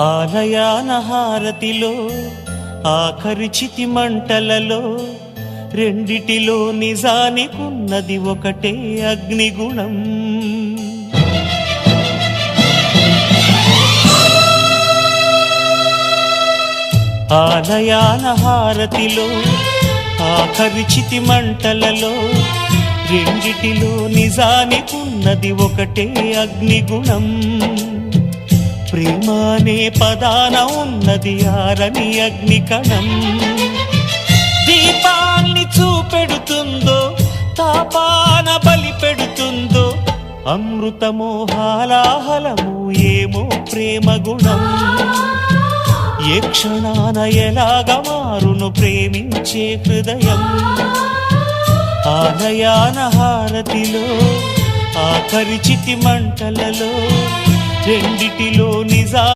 ఆలయాన హారతిలో ఆఖరి చితి మంటలలో రెండిటిలో నిజానికున్నది ఒకటే అగ్నిగుణం. ఆలయాన హారతిలో ఆఖరి చితి మంటలలో రెండిటిలో నిజానికున్నది ఒకటే అగ్నిగుణం. ప్రేమానే పదాన ఉన్నది ఆరని అగ్ని కణం. దీపాన్ని చూపెడుతుందో తాపాన బలి పెడుతుందో అమృతమో హాలాహలము ఏమో ప్రేమ గుణం. ఏ క్షణాన ఎలాగ మారును ప్రేమించే హృదయం. ఆలయాన హారతిలో ఆఖరి చితి మంటలలో రెండిటిలో నిజా